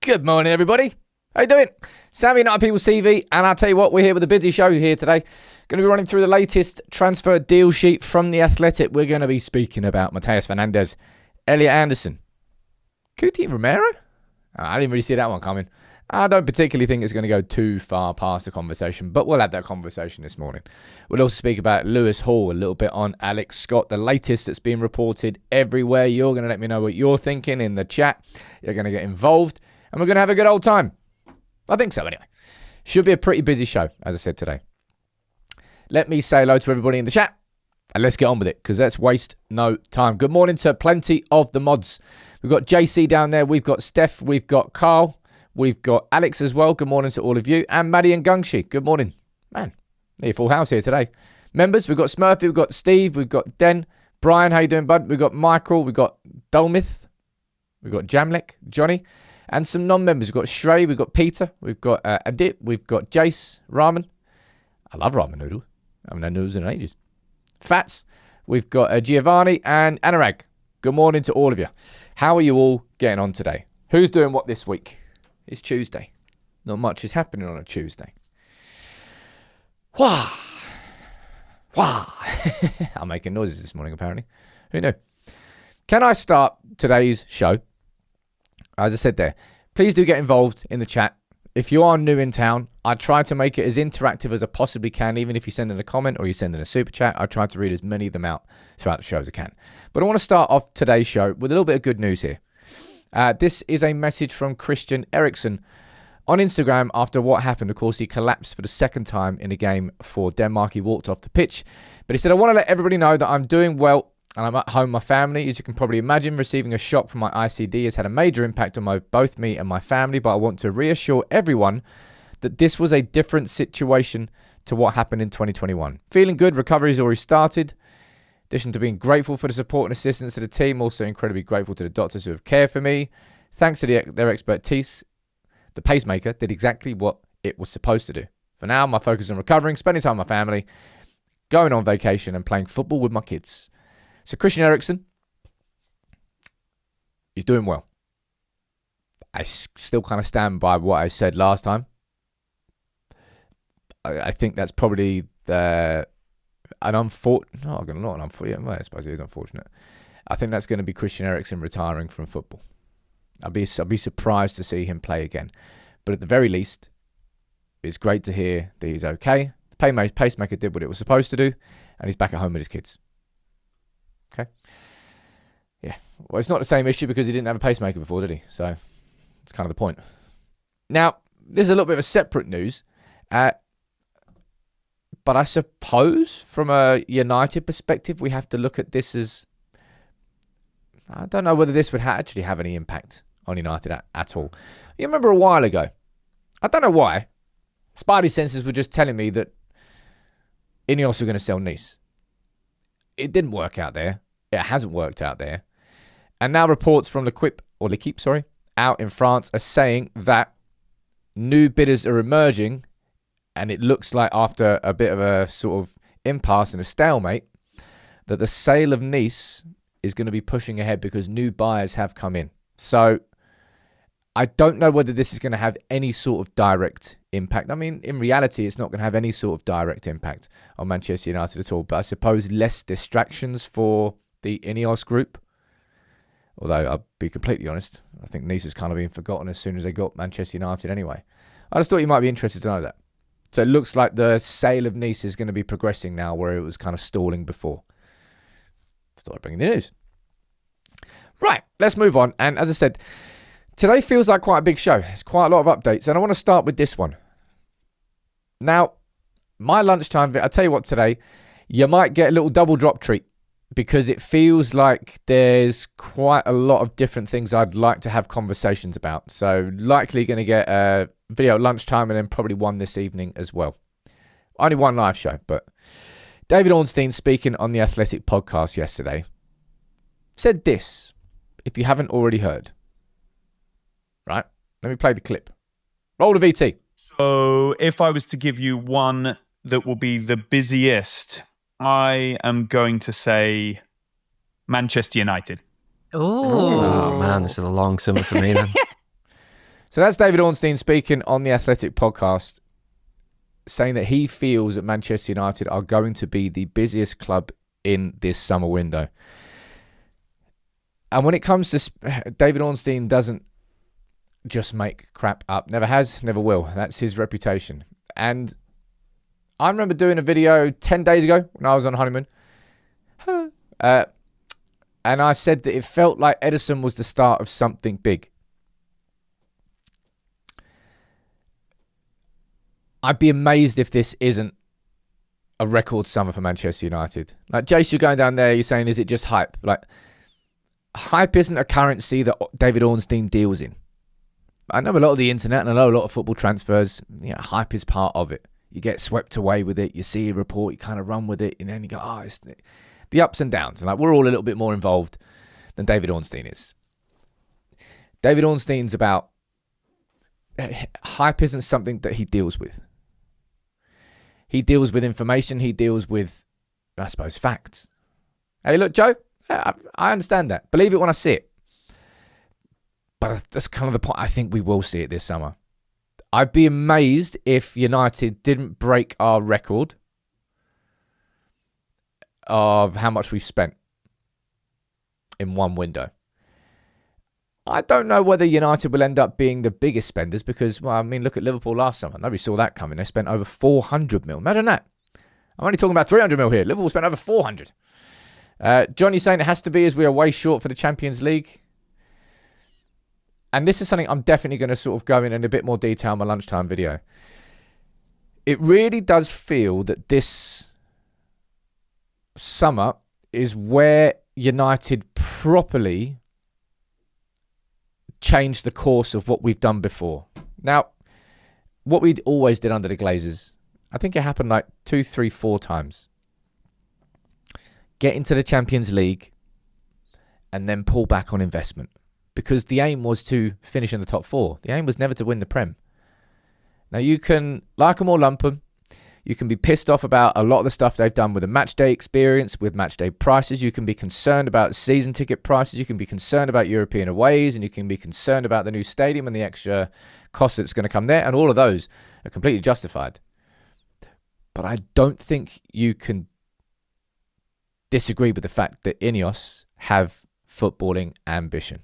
Good morning, everybody. How you doing? Sammy United People's TV, and I'll tell you what, we're here with a busy show here today. Going to be running through the latest transfer deal sheet from The Athletic. We're going to be speaking about Matheus Fernandes, Elliot Anderson, Romero? I didn't really see that one coming. I don't particularly think it's going to go too far past the conversation, but we'll have that conversation this morning. We'll also speak about Lewis Hall, a little bit on Alex Scott, the latest that's been reported everywhere. You're going to let me know what you're thinking in the chat. You're going to get involved, and we're going to have a good old time. I think so, anyway. Should be a pretty busy show, as I said today. Let me say hello to everybody in the chat, and let's get on with it, because let's waste no time. Good morning to plenty of the mods. We've got JC down there. We've got Steph. We've got Carl. We've got Alex as well. Good morning to all of you. And Maddie and Gungshi. Good morning. Man, near full house here today. Members, we've got Smurfy. We've got Steve. We've got Den. Brian, how you doing, bud? We've got Michael. We've got Dolmith. We've got Jamlek. Johnny. And some non-members. We've got Shrey. We've got Peter. We've got Adit. We've got Jace. Ramen. I love ramen noodle. I haven't had noodles in ages. Fats. We've got Giovanni and Anurag. Good morning to all of you. How are you all getting on today? Who's doing what this week? It's Tuesday. Not much is happening on a Tuesday. Wah! Wah! I'm making noises this morning, apparently. Who knew? Can I start today's show? As I said there, please do get involved in the chat. If you are new in town, I try to make it as interactive as I possibly can, even if you send in a comment or you send in a super chat. I try to read as many of them out throughout the show as I can. But I want to start off today's show with a little bit of good news here. This is a message from Christian Eriksen on Instagram after what happened. Of course, he collapsed for the second time in a game for Denmark. He walked off the pitch. But he said, I want to let everybody know that I'm doing well and I'm at home with my family. As you can probably imagine, receiving a shock from my ICD has had a major impact on both me and my family. But I want to reassure everyone that this was a different situation to what happened in 2021. Feeling good. Recovery has already started. In addition to being grateful for the support and assistance to the team, also incredibly grateful to the doctors who have cared for me. Thanks to their expertise, the pacemaker did exactly what it was supposed to do. For now, my focus is on recovering, spending time with my family, going on vacation and playing football with my kids. So Christian Eriksen, he's doing well. I still kind of stand by what I said last time. I think that's probably I suppose it is unfortunate. I think that's going to be Christian Eriksen retiring from football. I'll be surprised to see him play again. But at the very least, it's great to hear that he's okay. The pacemaker did what it was supposed to do, and he's back at home with his kids. Okay? Yeah. Well, it's not the same issue because he didn't have a pacemaker before, did he? So, it's kind of the point. Now, there's a little bit of a separate news. But I suppose from a United perspective, we have to look at this as... I don't know whether this would actually have any impact on United at all. You remember a while ago, I don't know why, Spidey senses were just telling me that Ineos were going to sell Nice. It didn't work out there. It hasn't worked out there. And now reports from L'Equipe, out in France are saying that new bidders are emerging. And it looks like after a bit of a sort of impasse and a stalemate, that the sale of Nice is going to be pushing ahead because new buyers have come in. So I don't know whether this is going to have any sort of direct impact. I mean, in reality, it's not going to have any sort of direct impact on Manchester United at all. But I suppose less distractions for the Ineos group. Although, I'll be completely honest, I think Nice has kind of been forgotten as soon as they got Manchester United anyway. I just thought you might be interested to know that. So it looks like the sale of Nice is going to be progressing now where it was kind of stalling before. Started bringing the news. Right, let's move on. And as I said, today feels like quite a big show. It's quite a lot of updates. And I want to start with this one. Now, my lunchtime, I'll tell you what today, you might get a little double drop treat because it feels like there's quite a lot of different things I'd like to have conversations about. So likely going to get a video at lunchtime and then probably one this evening as well. Only one live show, but David Ornstein, speaking on the Athletic podcast yesterday, said this, if you haven't already heard. Right? Let me play the clip. Roll the VT. So if I was to give you one that will be the busiest, I am going to say Manchester United. Oh man, this is a long summer for me then. So that's David Ornstein speaking on the Athletic podcast, saying that he feels that Manchester United are going to be the busiest club in this summer window. And when it comes to David Ornstein, doesn't just make crap up. Never has, never will. That's his reputation. And I remember doing a video 10 days ago when I was on honeymoon. And I said that it felt like Edison was the start of something big. I'd be amazed if this isn't a record summer for Manchester United. Like, Jace, you're going down there, you're saying, is it just hype? Like, hype isn't a currency that David Ornstein deals in. I know a lot of the internet and I know a lot of football transfers, hype is part of it. You get swept away with it, you see a report, you kind of run with it, and then you go, it's the ups and downs. And like, we're all a little bit more involved than David Ornstein is. David Ornstein's about, hype isn't something that he deals with. He deals with information, he deals with, I suppose, facts. Hey, look, Joe, I understand that. Believe it when I see it. But that's kind of the point. I think we will see it this summer. I'd be amazed if United didn't break our record of how much we've spent in one window. I don't know whether United will end up being the biggest spenders because, well, I mean, look at Liverpool last summer. Nobody saw that coming. They spent over 400 mil. Imagine that. I'm only talking about 300 mil here. Liverpool spent over 400. Johnny's saying it has to be as we are way short for the Champions League. And this is something I'm definitely going to sort of go in a bit more detail in my lunchtime video. It really does feel that this summer is where United properly change the course of what we've done before. Now, what we always did under the Glazers, I think it happened like 2, 3, 4 times. Get into the Champions League and then pull back on investment. Because the aim was to finish in the top 4. The aim was never to win the Prem. Now, you can like them or lump them. You can be pissed off about a lot of the stuff they've done with the match day experience, with match day prices. You can be concerned about season ticket prices. You can be concerned about European aways, and you can be concerned about the new stadium and the extra cost that's going to come there. And all of those are completely justified. But I don't think you can disagree with the fact that Ineos have footballing ambition.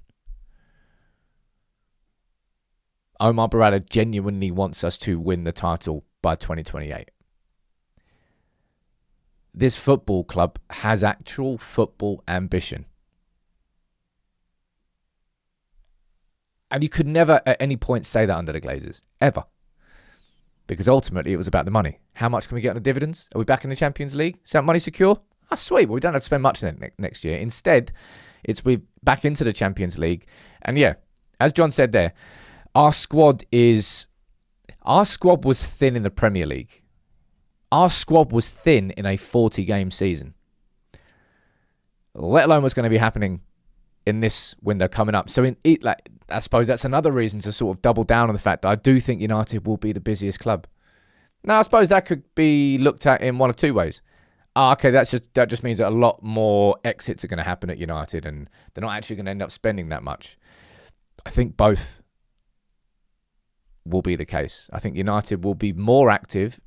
Omar Barada genuinely wants us to win the title by 2028. This football club has actual football ambition. And you could never at any point say that under the Glazers. Ever. Because ultimately it was about the money. How much can we get on the dividends? Are we back in the Champions League? Is that money secure? Ah, sweet. Well, we don't have to spend much next year. Instead, it's we're back into the Champions League. And yeah, as John said there, our squad was thin in the Premier League. Our squad was thin in a 40-game season. Let alone what's going to be happening in this window coming up. So I suppose that's another reason to sort of double down on the fact that I do think United will be the busiest club. Now, I suppose that could be looked at in one of two ways. Okay, that just means that a lot more exits are going to happen at United and they're not actually going to end up spending that much. I think both will be the case. I think United will be more active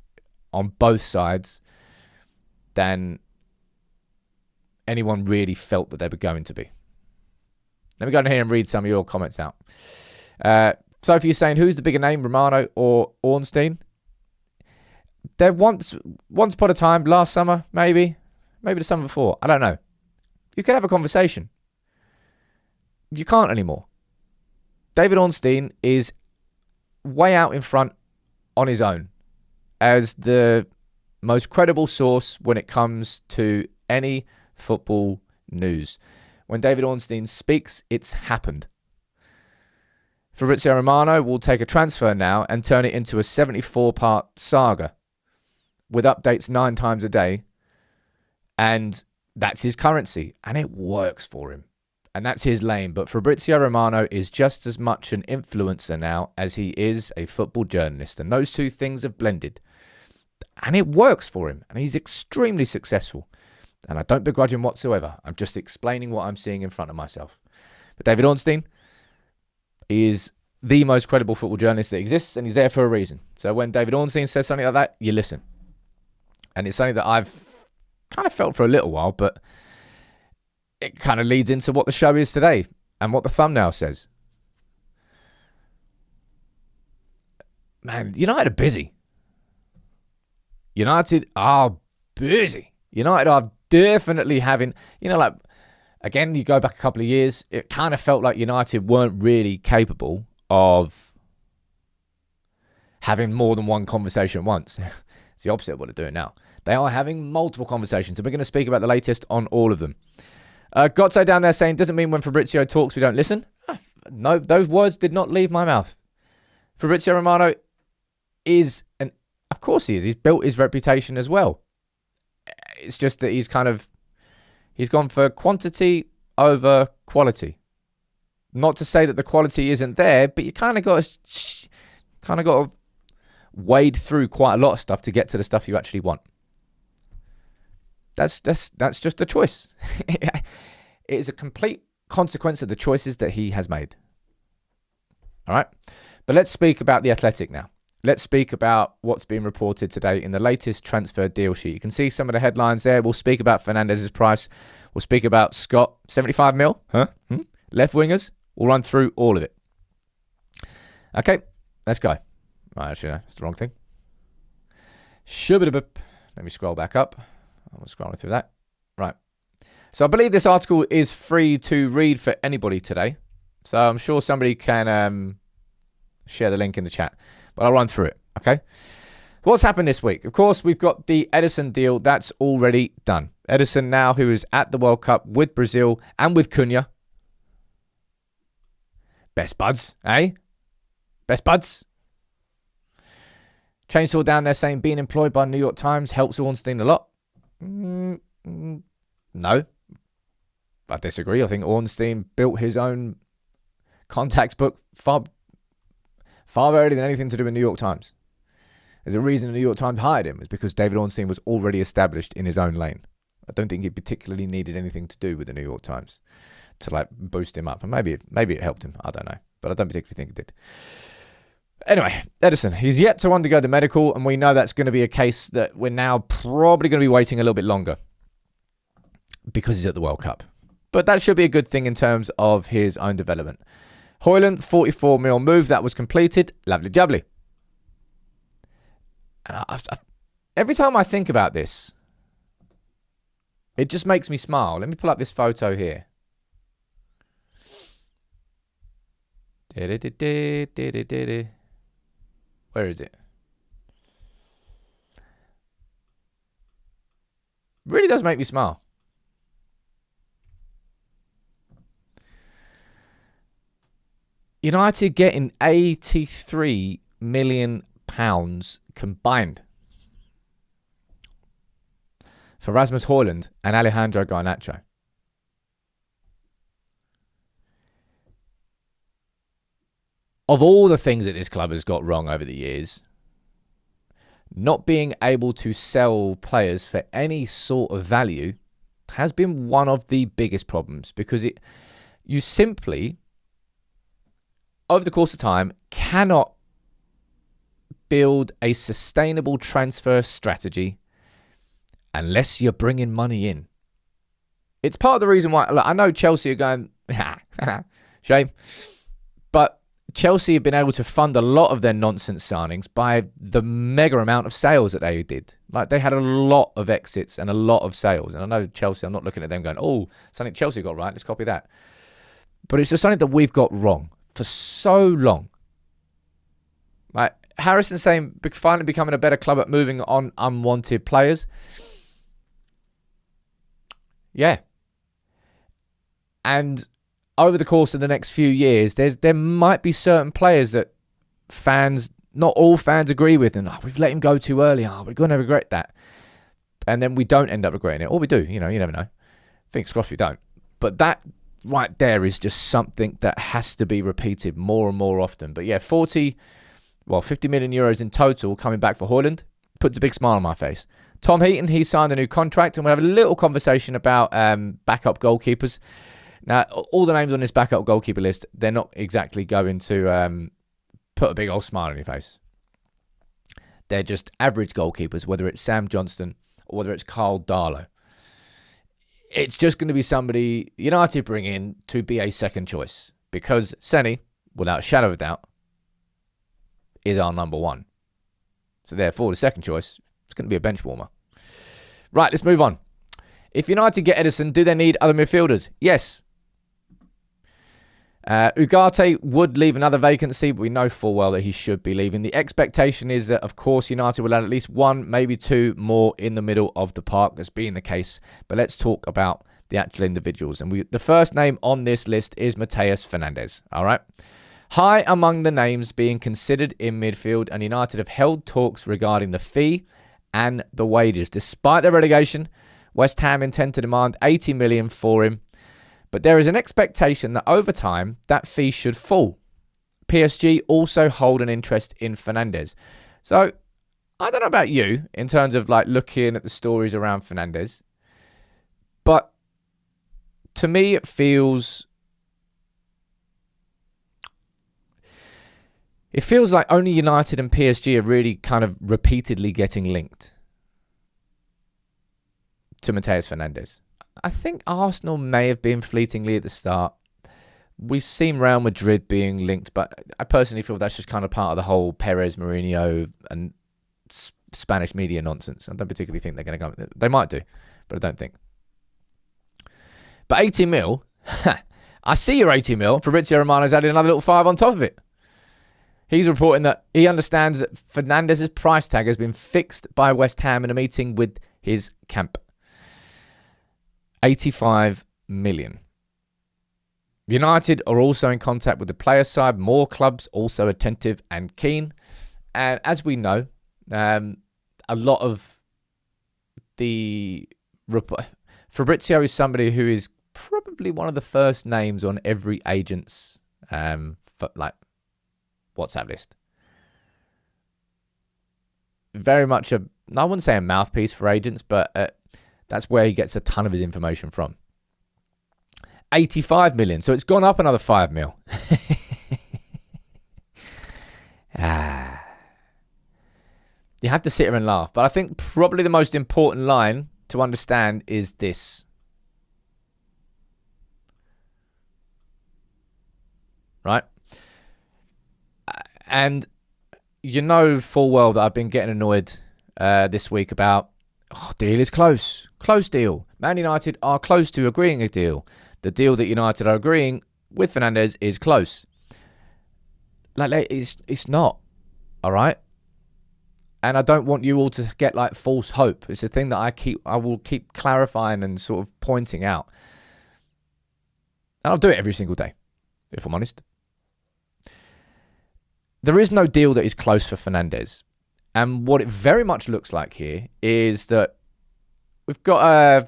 on both sides than anyone really felt that they were going to be. Let me go in here and read some of your comments out. Sophie is saying, who's the bigger name, Romero or Ornstein? There once upon a time, last summer, maybe the summer before. I don't know. You can have a conversation. You can't anymore. David Ornstein is way out in front on his own as the most credible source when it comes to any football news. When David Ornstein speaks, it's happened. Fabrizio Romano will take a transfer now and turn it into a 74-part saga with updates 9 times a day. And that's his currency. And it works for him. And that's his lane. But Fabrizio Romano is just as much an influencer now as he is a football journalist. And those two things have blended. And it works for him. And he's extremely successful. And I don't begrudge him whatsoever. I'm just explaining what I'm seeing in front of myself. But David Ornstein is the most credible football journalist that exists, and he's there for a reason. So when David Ornstein says something like that, you listen. And it's something that I've kind of felt for a little while, but it kind of leads into what the show is today and what the thumbnail says. Man, United are busy. United are busy. United are definitely having, again, you go back a couple of years, it kind of felt like United weren't really capable of having more than one conversation at once. It's the opposite of what they're doing now. They are having multiple conversations, and we're going to speak about the latest on all of them. Gotzo down there saying, doesn't mean when Fabrizio talks we don't listen. No, those words did not leave my mouth. Fabrizio Romano is, and of course he is, he's built his reputation as well. It's just that he's gone for quantity over quality. Not to say that the quality isn't there, but you kind of got to wade through quite a lot of stuff to get to the stuff you actually want. That's just a choice. It is a complete consequence of the choices that he has made. All right, but let's speak about the Athletic now. Let's speak about what's been reported today in the latest transfer deal sheet. You can see some of the headlines there. We'll speak about Fernandes' price. We'll speak about Scott, 75 mil, left wingers. We'll run through all of it. Okay, let's go. Right, actually, no, that's the wrong thing. Let me scroll back up. I'm scrolling through that. Right. So I believe this article is free to read for anybody today. So I'm sure somebody can share the link in the chat. But I'll run through it, okay? What's happened this week? Of course, we've got the Ederson deal. That's already done. Ederson now, who is at the World Cup with Brazil and with Cunha. Best buds, eh? Best buds. Chainsaw down there saying being employed by New York Times helps Ornstein a lot. No. I disagree. I think Ornstein built his own contacts book far earlier than anything to do with New York Times. There's a reason the New York Times hired him. It's because David Ornstein was already established in his own lane. I don't think he particularly needed anything to do with the New York Times to boost him up. And maybe it helped him. I don't know. But I don't particularly think it did. Anyway, Ederson, he's yet to undergo the medical, and we know that's going to be a case that we're now probably going to be waiting a little bit longer because he's at the World Cup. But that should be a good thing in terms of his own development. Højlund, 44 mil move, that was completed. Lovely jubbly. And every time I think about this, it just makes me smile. Let me pull up this photo here. Where is it? Really does make me smile. United getting £83 million combined for Rasmus Højlund and Alejandro Garnacho. Of all the things that this club has got wrong over the years, not being able to sell players for any sort of value has been one of the biggest problems, because you simply, over the course of time, cannot build a sustainable transfer strategy unless you're bringing money in. It's part of the reason why, I know Chelsea are going, shame, but Chelsea have been able to fund a lot of their nonsense signings by the mega amount of sales that they did. They had a lot of exits and a lot of sales. And I know Chelsea, I'm not looking at them going, oh, something Chelsea got right, let's copy that. But it's just something that we've got wrong for so long. Harrison saying finally becoming a better club at moving on unwanted players. Yeah. And over the course of the next few years, there might be certain players that not all fans agree with, and we've let him go too early. We're going to regret that. And then we don't end up regretting it. Or we do, you never know. Fingers crossed we don't. But that right there is just something that has to be repeated more and more often. But yeah, 50 million euros in total coming back for Højlund puts a big smile on my face. Tom Heaton, he signed a new contract, and we'll have a little conversation about backup goalkeepers. Now, all the names on this backup goalkeeper list, they're not exactly going to put a big old smile on your face. They're just average goalkeepers, whether it's Sam Johnston or whether it's Carl Darlow. It's just going to be somebody United bring in to be a second choice, because Senny, without a shadow of a doubt, is our number one. So therefore, the second choice is going to be a bench warmer. Right, let's move on. If United get Edison, do they need other midfielders? Yes. Ugarte would leave another vacancy, but we know full well that he should be leaving. The expectation is that, of course, United will add at least one, maybe two more in the middle of the park, as being the case. But let's talk about the actual individuals. And the first name on this list is Matheus Fernandes. All right. High among the names being considered in midfield, and United have held talks regarding the fee and the wages. Despite their relegation, West Ham intend to demand 80 million for him. But there is an expectation that over time, that fee should fall. PSG also hold an interest in Fernandes. So, I don't know about you in terms of like looking at the stories around Fernandes. But to me, it feels like only United and PSG are really kind of repeatedly getting linked to Matheus Fernandes. I think Arsenal may have been fleetingly at the start. We've seen Real Madrid being linked, but I personally feel that's just kind of part of the whole Perez, Mourinho, and Spanish media nonsense. I don't particularly think they're going to go. They might do, but I don't think. But 80 mil, I see your 80 mil. Fabrizio Romano's added another little 5 on top of it. He's reporting that he understands that Fernandes' price tag has been fixed by West Ham in a meeting with his camp. 85 million. United are also in contact with the player side. More clubs also attentive and keen. And as we know, a lot of the... Fabrizio is somebody who is probably one of the first names on every agent's WhatsApp list. Very much I wouldn't say a mouthpiece for agents, but that's where he gets a ton of his information from. 85 million. So it's gone up another 5 mil. You have to sit here and laugh. But I think probably the most important line to understand is this. Right? And you know full well that I've been getting annoyed this week about, deal is close. Close deal. Man United are close to agreeing a deal. The deal that United are agreeing with Fernandes is close. It's not. All right? And I don't want you all to get like false hope. It's a thing that I will keep clarifying and sort of pointing out. And I'll do it every single day, if I'm honest. There is no deal that is close for Fernandes. And what it very much looks like here is that we've got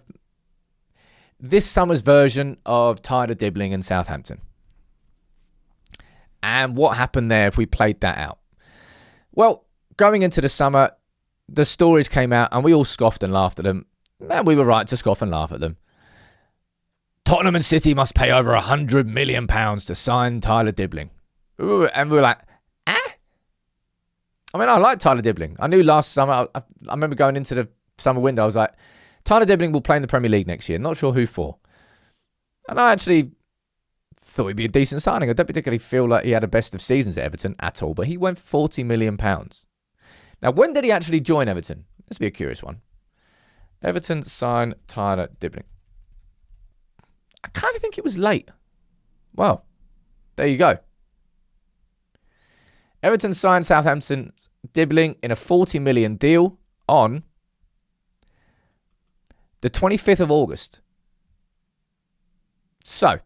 this summer's version of Tyler Dibbling and Southampton. And what happened there if we played that out? Well, going into the summer, the stories came out and we all scoffed and laughed at them. And we were right to scoff and laugh at them. Tottenham and City must pay over £100 million to sign Tyler Dibbling. And we were like, I mean, I like Tyler Dibbling. I knew last summer, I remember going into the summer window, I was like, Tyler Dibbling will play in the Premier League next year. Not sure who for. And I actually thought he'd be a decent signing. I don't particularly feel like he had a best of seasons at Everton at all, but he went for £40 million. Now, when did he actually join Everton? This will be a curious one. Everton signed Tyler Dibbling. I kind of think it was late. Well, there you go. Everton signed Southampton Dibbling in a £40 million deal on the 25th of August. So,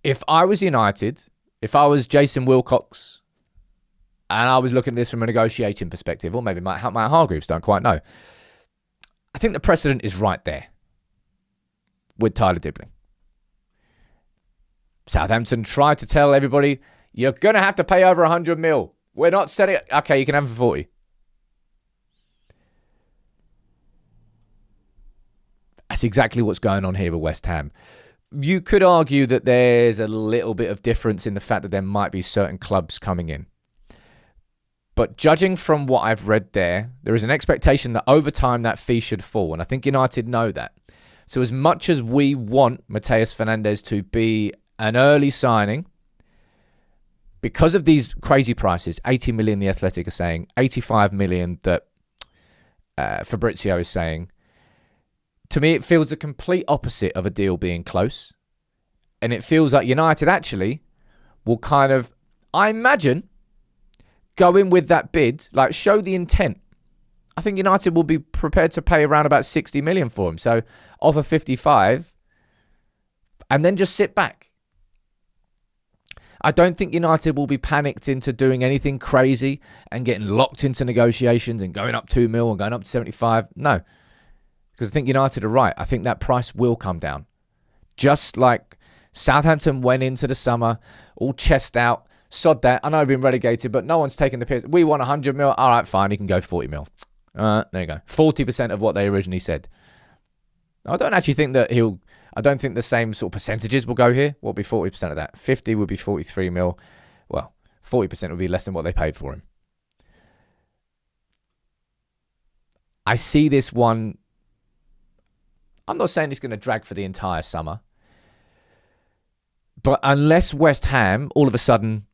if I was United, if I was Jason Wilcox, and I was looking at this from a negotiating perspective, or maybe Matt Hargreaves, don't quite know, I think the precedent is right there with Tyler Dibbling. Southampton tried to tell everybody, you're going to have to pay over 100 mil. We're not setting it. Okay, you can have him for 40. That's exactly what's going on here with West Ham. you could argue that there's a little bit of difference in the fact that there might be certain clubs coming in. But judging from what I've read there is an expectation that over time that fee should fall. And I think United know that. So as much as we want Matheus Fernandes to be an early signing, because of these crazy prices, 80 million the Athletic are saying, 85 million that Fabrizio is saying, to me it feels the complete opposite of a deal being close. And it feels like United actually will kind of, I imagine, go in with that bid, like show the intent. I think United will be prepared to pay around about 60 million for him. So offer 55 and then just sit back. I don't think United will be panicked into doing anything crazy and getting locked into negotiations and going up 2 mil and going up to 75. No, because I think United are right. I think that price will come down. Just like Southampton went into the summer, all chest out, sod that. I know we've been relegated, but no one's taking the piss. We want 100 mil. All right, fine. He can go 40 mil. There you go. 40% of what they originally said. I don't actually think that I don't think the same sort of percentages will go here. What would be 40% of that? 50 would be 43 mil. Well, 40% would be less than what they paid for him. I see this one. I'm not saying it's going to drag for the entire summer. But unless West Ham all of a sudden,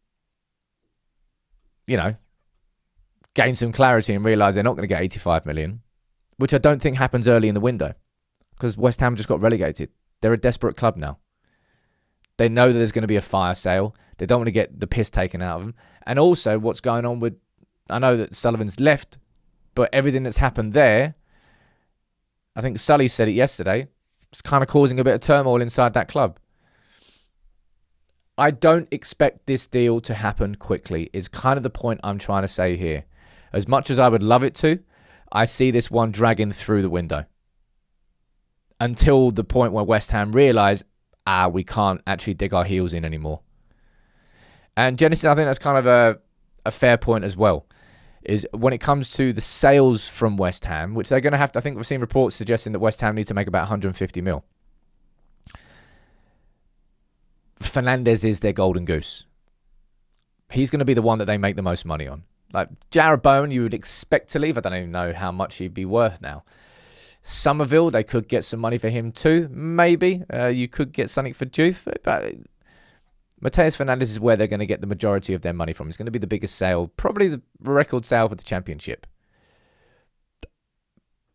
gain some clarity and realise they're not going to get 85 million, which I don't think happens early in the window because West Ham just got relegated. They're a desperate club now. They know that there's going to be a fire sale. They don't want to get the piss taken out of them. And also what's going on with, I know that Sullivan's left, but everything that's happened there, I think Sully said it yesterday, it's kind of causing a bit of turmoil inside that club. I don't expect this deal to happen quickly is kind of the point I'm trying to say here. As much as I would love it to, I see this one dragging through the window until the point where West Ham realise, we can't actually dig our heels in anymore. And Genesis, I think that's kind of a fair point as well, is when it comes to the sales from West Ham, which they're going to have to, I think we've seen reports suggesting that West Ham need to make about 150 mil. Fernandes is their golden goose. He's going to be the one that they make the most money on. Like Jarrod Bowen, you would expect to leave. I don't even know how much he'd be worth now. Somerville, they could get some money for him too. Maybe. You could get something for Juve. But Matheus Fernandes is where they're going to get the majority of their money from. It's going to be the biggest sale. Probably the record sale for the Championship.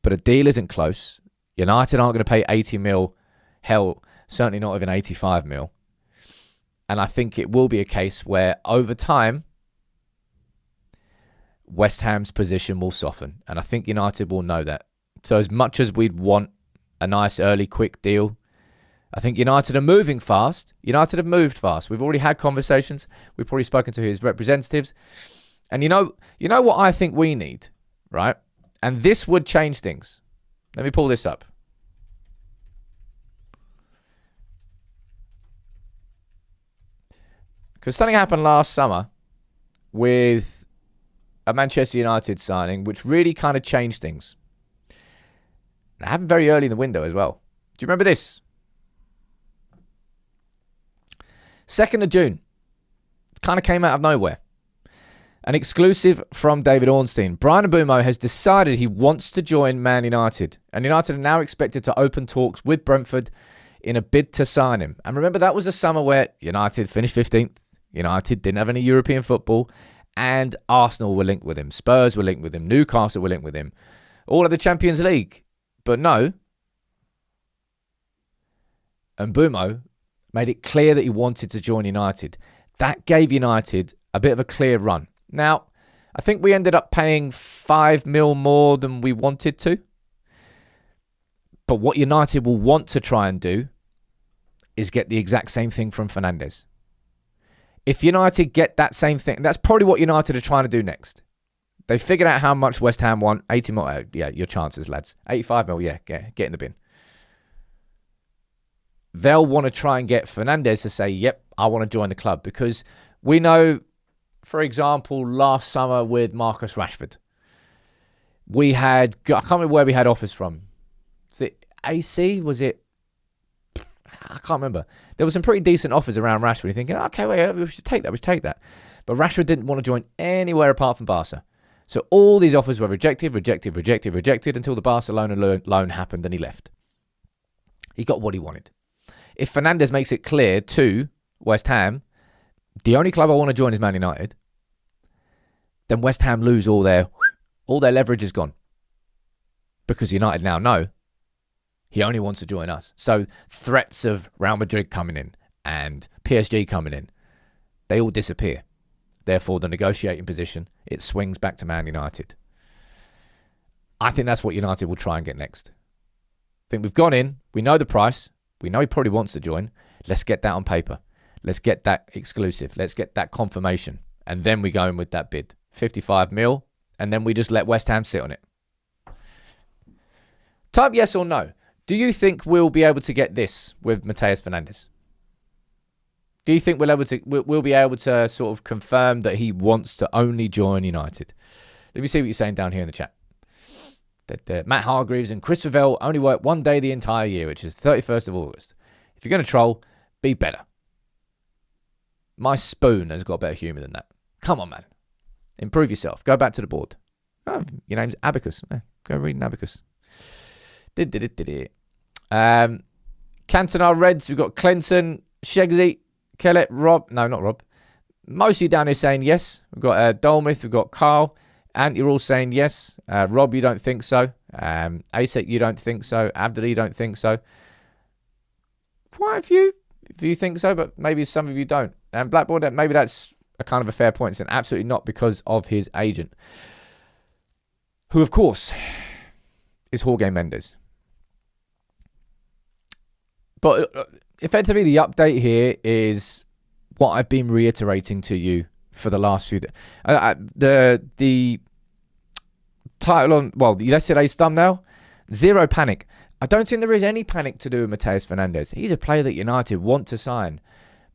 But a deal isn't close. United aren't going to pay 80 mil. Hell, certainly not even 85 mil. And I think it will be a case where over time, West Ham's position will soften. And I think United will know that. So as much as we'd want a nice early quick deal, I think United are moving fast. United have moved fast. We've already had conversations. We've probably spoken to his representatives. And you know what I think we need, right? And this would change things. Let me pull this up. Because something happened last summer with a Manchester United signing, which really kind of changed things. And it happened very early in the window as well. Do you remember this? 2nd of June. It kind of came out of nowhere. An exclusive from David Ornstein. Bryan Mbeumo has decided he wants to join Man United. And United are now expected to open talks with Brentford in a bid to sign him. And remember, that was a summer where United finished 15th. United didn't have any European football. And Arsenal were linked with him. Spurs were linked with him. Newcastle were linked with him. All of the Champions League. But no. Mbeumo made it clear that he wanted to join United. That gave United a bit of a clear run. Now, I think we ended up paying 5 mil more than we wanted to. But what United will want to try and do is get the exact same thing from Fernandes. If United get that same thing, that's probably what United are trying to do next. They figured out how much West Ham want. 80 mil, yeah, your chances, lads. 85 mil, yeah, get in the bin. They'll want to try and get Fernandes to say, yep, I want to join the club. Because we know, for example, last summer with Marcus Rashford, we had, I can't remember where we had offers from. Was it AC? Was it, I I can't remember. There were some pretty decent offers around Rashford. You're thinking, okay, wait, we should take that. But Rashford didn't want to join anywhere apart from Barca. So all these offers were rejected until the Barcelona loan happened and he left. He got what he wanted. If Fernandes makes it clear to West Ham, the only club I want to join is Man United, then West Ham lose all their leverage is gone. Because United now know he only wants to join us. So threats of Real Madrid coming in and PSG coming in, they all disappear. Therefore, the negotiating position, it swings back to Man United. I think that's what United will try and get next. I think we've gone in. We know the price. We know he probably wants to join. Let's get that on paper. Let's get that exclusive. Let's get that confirmation. And then we go in with that bid. 55 mil. And then we just let West Ham sit on it. Type yes or no. Do you think we'll be able to get this with Matheus Fernandes? Do you think we'll be able to sort of confirm that he wants to only join United? Let me see what you're saying down here in the chat. That Matt Hargreaves and Chris Revell only work one day the entire year, which is the 31st of August. If you're going to troll, be better. My spoon has got better humour than that. Come on, man. Improve yourself. Go back to the board. Oh, your name's Abacus. Go read an Abacus. Cantona Reds. We've got Clinton, Shegsy, Kellett, Rob. No, not Rob. Most of you down here saying yes. We've got Dolmith. We've got Carl. And you're all saying yes. Rob, you don't think so. ASEC, you don't think so. Abdul, you don't think so. Quite a few if you think so, but maybe some of you don't. And Blackboard, maybe that's a kind of a fair point. And absolutely not because of his agent, who, of course, is Jorge Mendes. But effectively, the update here is what I've been reiterating to you for the last few days. The title on, well, yesterday's thumbnail, zero panic. I don't think there is any panic to do with Matheus Fernandes. He's a player that United want to sign,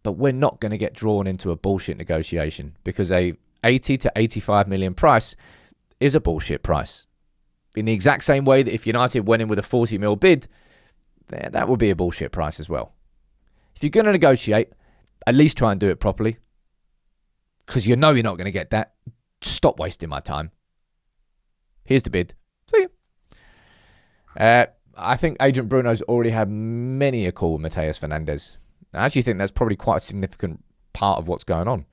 but we're not going to get drawn into a bullshit negotiation because a 80 to 85 million price is a bullshit price. In the exact same way that if United went in with a 40 mil bid, that would be a bullshit price as well. If you're going to negotiate, at least try and do it properly. Because you know you're not going to get that. Stop wasting my time. Here's the bid. See ya. I think Agent Bruno's already had many a call with Matheus Fernandes. I actually think that's probably quite a significant part of what's going on.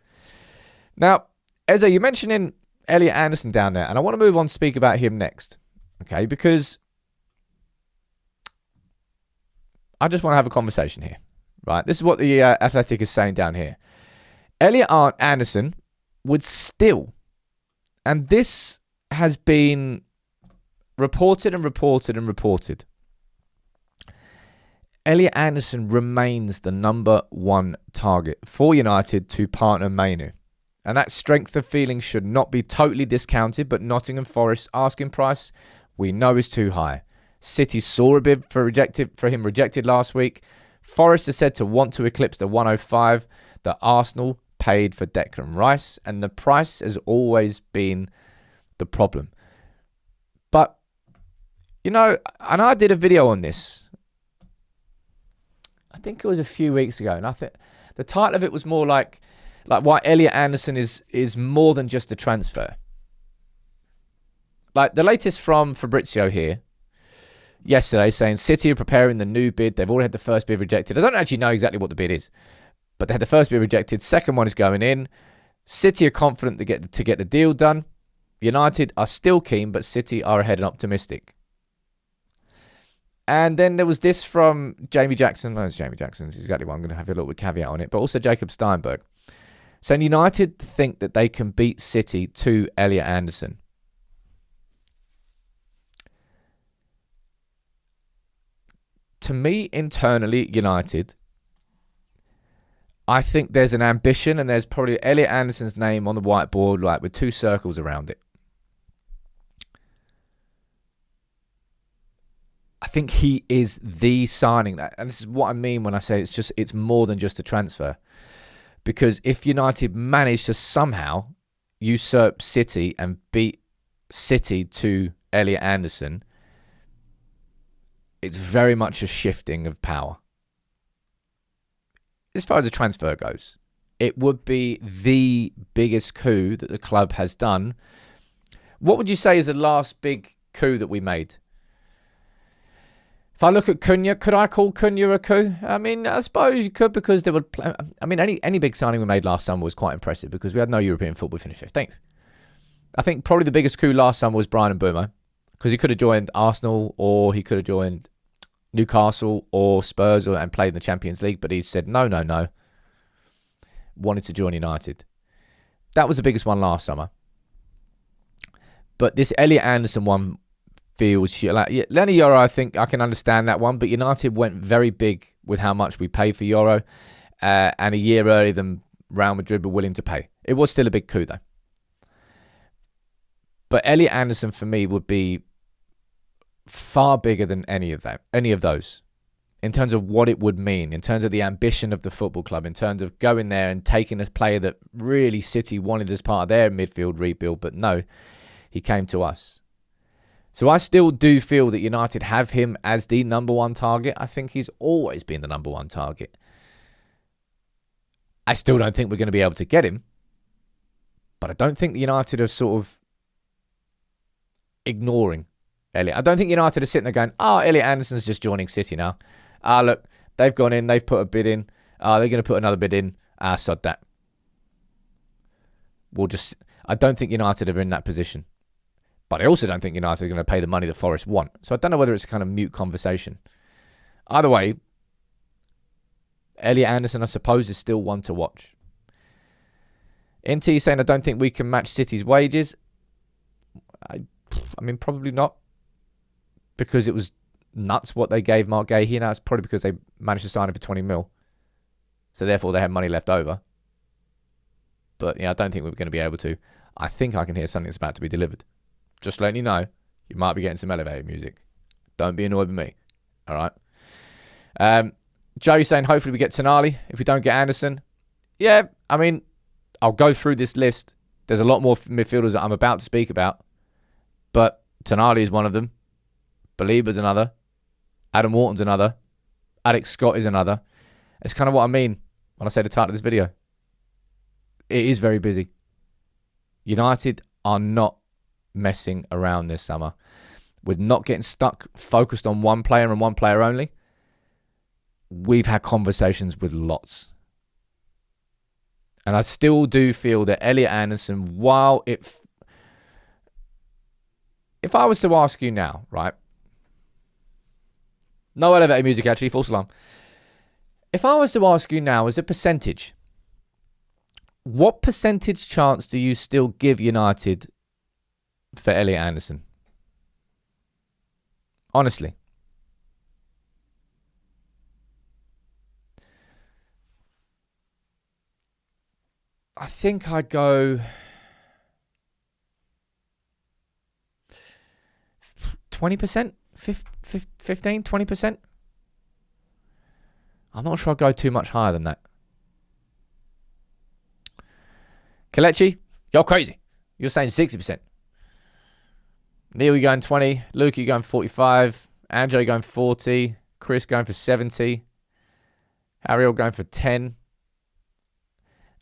Now, Eze, you're mentioning Elliot Anderson down there, and I want to move on to speak about him next. Okay, because I just want to have a conversation here. Right, this is what the Athletic is saying down here. Elliot Anderson would still, and this has been reported. Elliot Anderson remains the number one target for United to partner Mainu. And that strength of feeling should not be totally discounted, but Nottingham Forest's asking price, we know, is too high. City saw a bid for him rejected last week. Forest is said to want to eclipse the 105 that Arsenal paid for Declan Rice, and the price has always been the problem. But, you know, and I did a video on this. I think it was a few weeks ago, and I think the title of it was more like why Elliot Anderson is more than just a transfer. Like the latest from Fabrizio here yesterday saying City are preparing the new bid. They've already had the first bid rejected. I don't actually know exactly what the bid is, but they had the first bid rejected. Second one is going in. City are confident to get the deal done. United are still keen, but City are ahead and optimistic. And then there was this from Jamie Jackson. No, it's Jamie Jackson. It's exactly what I'm going to have a little bit caveat on it. But also Jacob Steinberg saying United think that they can beat City to Elliot Anderson. To me, internally, United, I think there's an ambition and there's probably Elliot Anderson's name on the whiteboard, like with two circles around it. I think he is the signing. And this is what I mean when I say it's more than just a transfer. Because if United manage to somehow usurp City and beat City to Elliot Anderson, it's very much a shifting of power. as far as the transfer goes, it would be the biggest coup that the club has done. What would you say is the last big coup that we made? If I look at Cunha, could I call Cunha a coup? I mean, I suppose you could, because there were. I mean, any big signing we made last summer was quite impressive, because we had no European football. We finished 15th. I think probably the biggest coup last summer was Brian Mbeumo, because he could have joined Arsenal, or he could have joined Newcastle or Spurs and played in the Champions League, but he said no. Wanted to join United. That was the biggest one last summer. But this Elliot Anderson one feels like Lenny Yoro. I think I can understand that one, but United went very big with how much we paid for Yoro, and a year earlier than Real Madrid were willing to pay. It was still a big coup though. But Elliot Anderson for me would be far bigger than any of those, in terms of what it would mean, in terms of the ambition of the football club, in terms of going there and taking a player that really City wanted as part of their midfield rebuild, but no, he came to us. So I still do feel that United have him as the number one target. I think he's always been the number one target. I still don't think we're going to be able to get him, but I don't think United are sort of ignoring Elliot. I don't think United are sitting there going, Elliot Anderson's just joining City now. Look, they've gone in, they've put a bid in. They're going to put another bid in. Sod that. I don't think United are in that position. But I also don't think United are going to pay the money that Forest want. So I don't know whether it's a kind of mute conversation. Either way, Elliot Anderson, I suppose, is still one to watch. NT saying, I don't think we can match City's wages. I mean, probably not. Because it was nuts what they gave Mark Gahey. Now it's probably because they managed to sign him for 20 mil. So therefore they had money left over. But yeah, I don't think we're going to be able to. I think I can hear something that's about to be delivered. Just letting you know, you might be getting some elevator music. Don't be annoyed with me. All right. Joey's saying, hopefully we get Tonali if we don't get Anderson. Yeah, I mean, I'll go through this list. There's a lot more midfielders that I'm about to speak about. But Tonali is one of them. Belieber's another. Adam Wharton's another. Alex Scott is another. It's kind of what I mean when I say the title of this video. It is very busy. United are not messing around this summer. We're not getting stuck, focused on one player and one player only. We've had conversations with lots. And I still do feel that Elliot Anderson, while if I was to ask you now, right? No elevator music, actually, false alarm. If I was to ask you now as a percentage, what percentage chance do you still give United for Elliot Anderson? Honestly. I think I'd go 20%, 15, 20%. I'm not sure I'd go too much higher than that. Kelechi, you're crazy. You're saying 60%. Neil, you're going 20. Luke, you're going 45. Andrew, you're going 40. Chris going for 70. Ariel going for 10.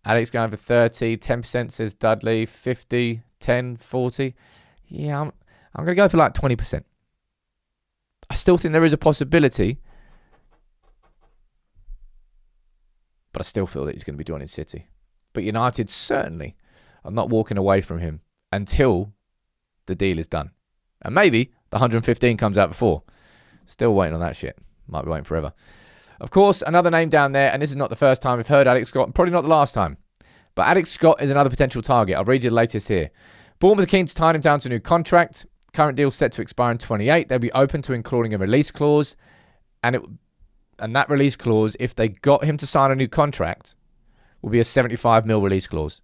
Alex going for 30. 10% says Dudley. 50, 10, 40. Yeah, I'm going to go for like 20%. I still think there is a possibility. But I still feel that he's going to be joining City. But United certainly are not walking away from him until the deal is done. And maybe the 115 comes out before. Still waiting on that shit. Might be waiting forever. Of course, another name down there, and this is not the first time we've heard Alex Scott, probably not the last time. But Alex Scott is another potential target. I'll read you the latest here. Bournemouth are keen to tie him down to a new contract. Current deal set to expire in 28. They'll be open to including a release clause. And that release clause, if they got him to sign a new contract, will be a 75 mil release clause.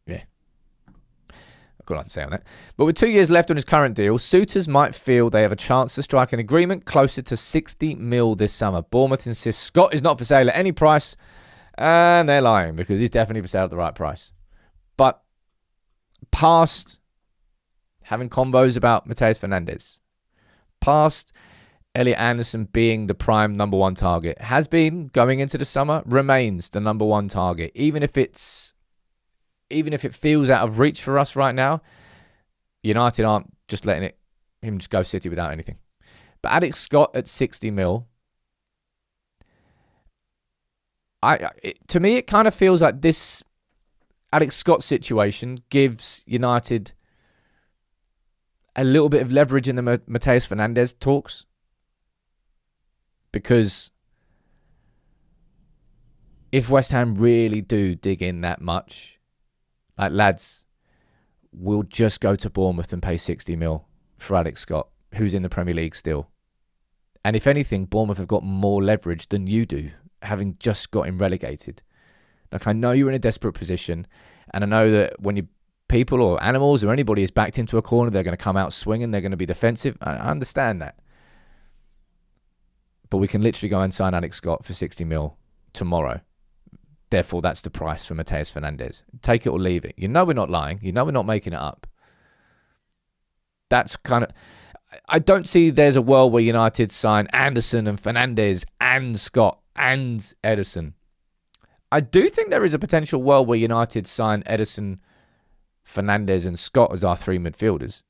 Yeah. I've got nothing to say on that. But with 2 years left on his current deal, suitors might feel they have a chance to strike an agreement closer to 60 mil this summer. Bournemouth insists Scott is not for sale at any price. And they're lying, because he's definitely for sale at the right price. But past having combos about Mateus Fernandes, past, Elliot Anderson being the prime number one target. Has been going into the summer, remains the number one target. Even if it feels out of reach for us right now, United aren't just letting him just go City without anything. But Alex Scott at 60 mil, to me, it kind of feels like this Alex Scott situation gives United a little bit of leverage in the Matheus Fernandes talks. Because if West Ham really do dig in that much, like, lads, we'll just go to Bournemouth and pay 60 mil for Alex Scott, who's in the Premier League still. And if anything, Bournemouth have got more leverage than you do, having just got him relegated. Like, I know you're in a desperate position, and I know that when you people or animals or anybody is backed into a corner, they're going to come out swinging, they're going to be defensive. I understand that. But we can literally go and sign Alex Scott for 60 mil tomorrow. Therefore, that's the price for Matheus Fernandes. Take it or leave it. You know we're not lying. You know we're not making it up. That's kind of... I don't see there's a world where United sign Anderson and Fernandes and Scott and Ederson. I do think there is a potential world where United sign Ederson, Fernandes and Scott as our three midfielders.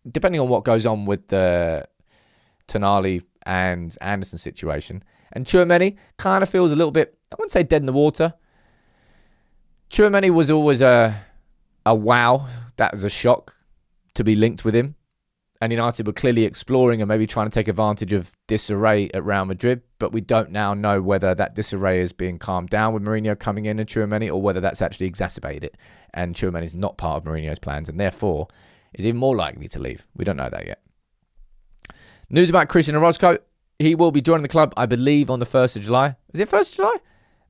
Depending on what goes on with the Tonali and Anderson situation. And Tchouaméni kind of feels a little bit, I wouldn't say dead in the water. Tchouaméni was always a wow. That was a shock to be linked with him. And United were clearly exploring and maybe trying to take advantage of disarray at Real Madrid. But we don't now know whether that disarray is being calmed down with Mourinho coming in and Tchouaméni, or whether that's actually exacerbated it. And Tchouaméni is not part of Mourinho's plans and therefore is even more likely to leave. We don't know that yet. News about Christian Orozco. He will be joining the club, I believe, on the 1st of July. Is it 1st of July?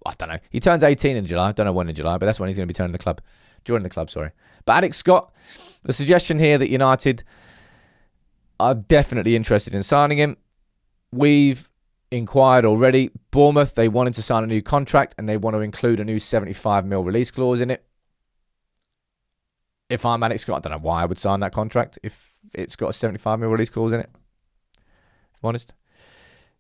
Well, I don't know. He turns 18 in July. I don't know when in July, but that's when he's going to be joining the club. But Alex Scott, the suggestion here that United are definitely interested in signing him. We've inquired already. Bournemouth, they wanted to sign a new contract and they want to include a new 75 mil release clause in it. If I'm Alex Scott, I don't know why I would sign that contract if it's got a 75 mil release clause in it. If I'm honest.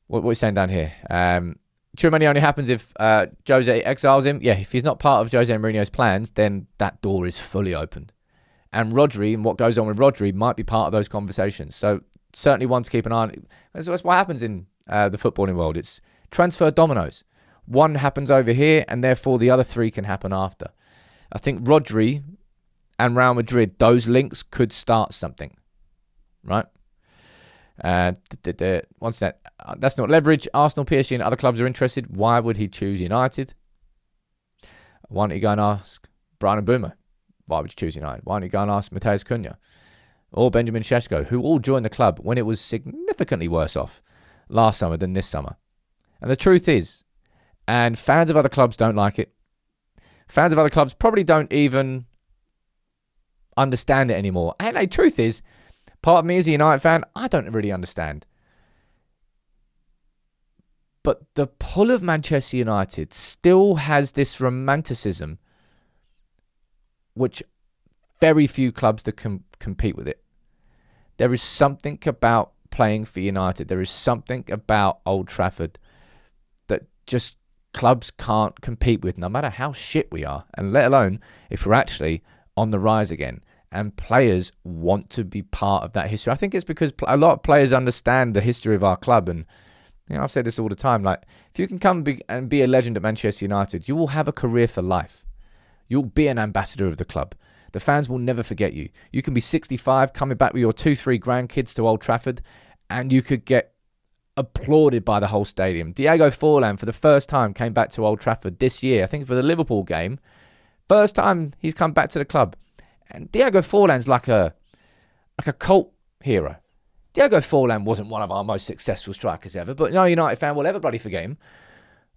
What are you saying down here? Tchouaméni only happens if Jose exiles him. Yeah, if he's not part of Jose Mourinho's plans, then that door is fully opened. And Rodri and what goes on with Rodri might be part of those conversations. So certainly one to keep an eye on. That's what happens in the footballing world. It's transfer dominoes. One happens over here and therefore the other three can happen after. I think Rodri and Real Madrid, those links could start something. Right? Once that's not leverage. Arsenal, PSG and other clubs are interested. Why would he choose United? Why don't you go and ask Brian Mbeumo? Why would you choose United? Why don't you go and ask Matheus Cunha or Benjamin Šeško, who all joined the club when it was significantly worse off last summer than this summer? And the truth is, and fans of other clubs don't like it. Fans of other clubs probably don't even understand it anymore. And the truth is, part of me as a United fan, I don't really understand. But the pull of Manchester United still has this romanticism which very few clubs that can compete with it. There is something about playing for United. There is something about Old Trafford that just clubs can't compete with, no matter how shit we are, and let alone if we're actually on the rise again. And players want to be part of that history. I think it's because a lot of players understand the history of our club. And I've said this all the time. Like, if you can come and be a legend at Manchester United, you will have a career for life. You'll be an ambassador of the club. The fans will never forget you. You can be 65, coming back with your 2-3 grandkids to Old Trafford, and you could get applauded by the whole stadium. Diego Forlan, for the first time, came back to Old Trafford this year. I think for the Liverpool game. First time he's come back to the club. And Diego Forlan's like a cult hero. Diego Forlan wasn't one of our most successful strikers ever, but no United fan will ever bloody forget him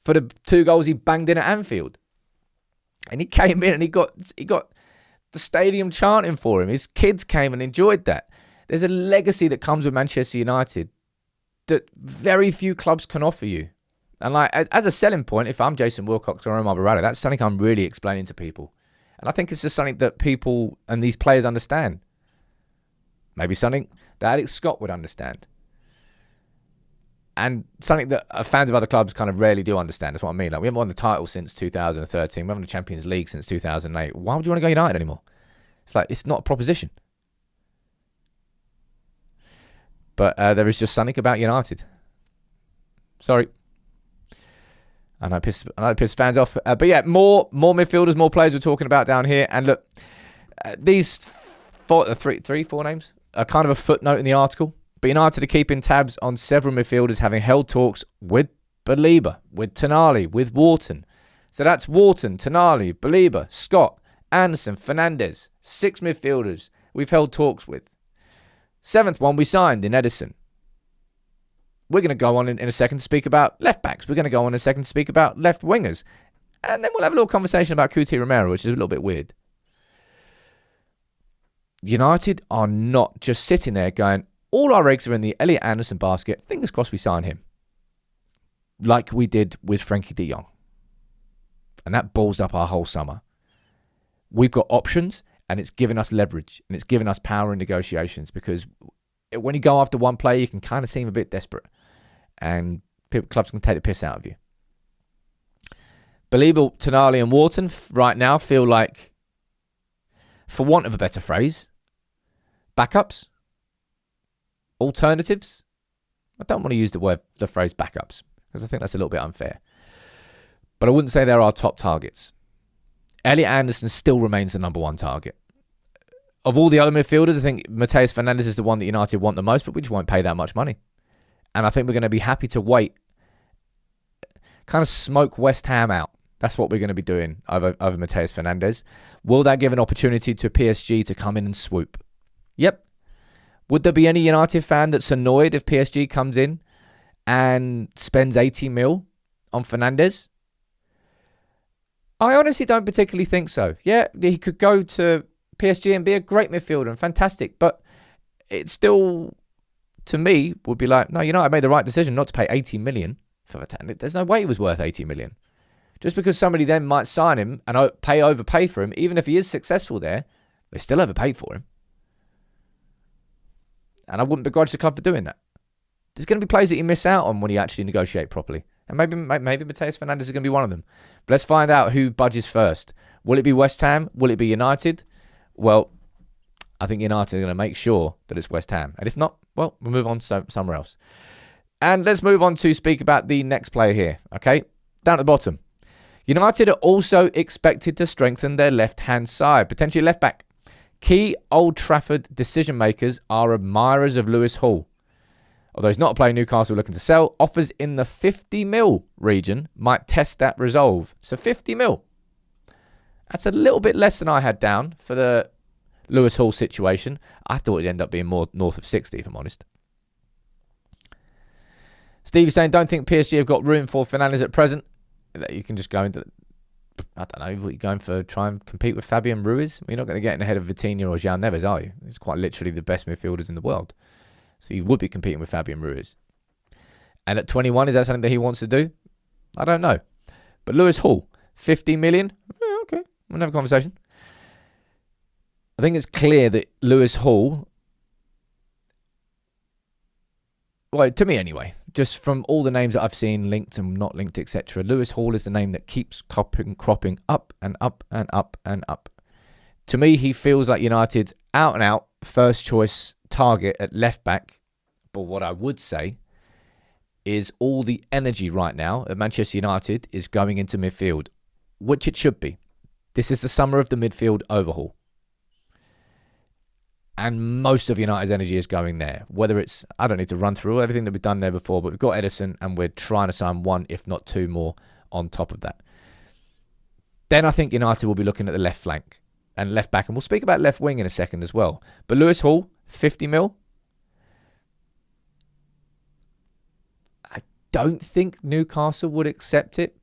for the 2 goals he banged in at Anfield. And he came in and he got the stadium chanting for him. His kids came and enjoyed that. There's a legacy that comes with Manchester United that very few clubs can offer you. And like as a selling point, if I'm Jason Wilcox or Omar Barada, that's something I'm really explaining to people. And I think it's just something that people and these players understand. Maybe something that Alex Scott would understand. And something that fans of other clubs kind of rarely do understand. That's what I mean. Like, we haven't won the title since 2013. We haven't won the Champions League since 2008. Why would you want to go United anymore? It's like, it's not a proposition. But there is just something about United. Sorry. I know it pisses fans off. But yeah, more midfielders, more players we're talking about down here. And look, these four names are kind of a footnote in the article. But United are keeping tabs on several midfielders, having held talks with Belieber, with Tonali, with Wharton. So that's Wharton, Tonali, Belieber, Scott, Anderson, Fernandes. 6 midfielders we've held talks with. 7th one we signed in Edison. We're going to go on in a second to speak about left backs. We're going to go on in a second to speak about left wingers. And then we'll have a little conversation about Cuti Romero, which is a little bit weird. United are not just sitting there going, all our eggs are in the Elliot Anderson basket. Fingers crossed we sign him. Like we did with Frankie de Jong. And that balls up our whole summer. We've got options, and it's given us leverage, and it's given us power in negotiations, because when you go after one player, you can kind of seem a bit desperate, and clubs can take the piss out of you. Belieber, Tonali and Wharton right now feel like, for want of a better phrase, backups, alternatives. I don't want to use the phrase backups, because I think that's a little bit unfair. But I wouldn't say they're our top targets. Elliot Anderson still remains the number 1 target. Of all the other midfielders, I think Matheus Fernandes is the one that United want the most, but we just won't pay that much money. And I think we're going to be happy to wait, kind of smoke West Ham out. That's what we're going to be doing over Matheus Fernandes. Will that give an opportunity to PSG to come in and swoop? Yep. Would there be any United fan that's annoyed if PSG comes in and spends 80 mil on Fernandes? I honestly don't particularly think so. Yeah, he could go to PSG and be a great midfielder and fantastic, but it still, to me, would be like, no, I made the right decision not to pay 80 million for Fernandes. There's no way he was worth 80 million. Just because somebody then might sign him and overpay for him, even if he is successful there, they still overpaid for him. And I wouldn't begrudge the club for doing that. There's going to be players that you miss out on when you actually negotiate properly. And maybe Matheus Fernandes is going to be one of them. But let's find out who budges first. Will it be West Ham? Will it be United? Well, I think United are going to make sure that it's West Ham. And if not, well, we'll move on to somewhere else. And let's move on to speak about the next player here. Okay, down at the bottom. United are also expected to strengthen their left-hand side, potentially left back. Key Old Trafford decision makers are admirers of Lewis Hall. Although he's not a player Newcastle looking to sell, offers in the 50 mil region might test that resolve. So 50 mil. That's a little bit less than I had down for the Lewis Hall situation. I thought it'd end up being more north of 60, if I'm honest. Steve is saying, don't think PSG have got room for Fernandes at present. You can just go into, I don't know, what you're going for, try and compete with Fabian Ruiz? You're not going to get in ahead of Vitinha or João Neves, are you? It's quite literally the best midfielders in the world. So you would be competing with Fabian Ruiz. And at 21, is that something that he wants to do? I don't know. But Lewis Hall, 50 million? Okay, we'll have a conversation. I think it's clear that Lewis Hall, well, to me anyway, just from all the names that I've seen linked and not linked, etc., Lewis Hall is the name that keeps cropping up and up and up and up. To me, he feels like United out and out first choice target at left back. But what I would say is all the energy right now at Manchester United is going into midfield, which it should be. This is the summer of the midfield overhaul. And most of United's energy is going there. Whether it's, I don't need to run through everything that we've done there before, but we've got Edison and we're trying to sign 1, if not 2 more on top of that. Then I think United will be looking at the left flank and left back. And we'll speak about left wing in a second as well. But Lewis Hall, 50 mil. I don't think Newcastle would accept it,